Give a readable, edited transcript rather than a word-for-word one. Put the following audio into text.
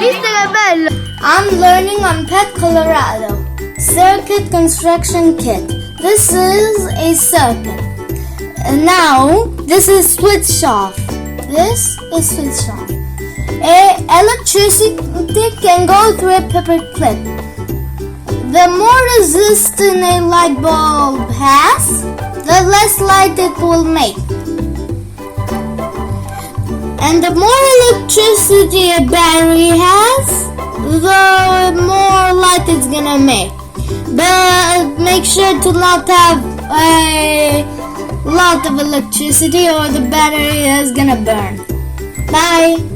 Visto che bello! I'm learning on Pet Colorado. Circuit construction kit. This is a circuit. Now, this is switch off. This is switch off. Electricity can go through a paper clip. The more resistant a light bulb has, the less light it will make. And the more electricity a battery has, the more light it's gonna make. But make sure to not have a lot of electricity or the battery is gonna burn. Bye!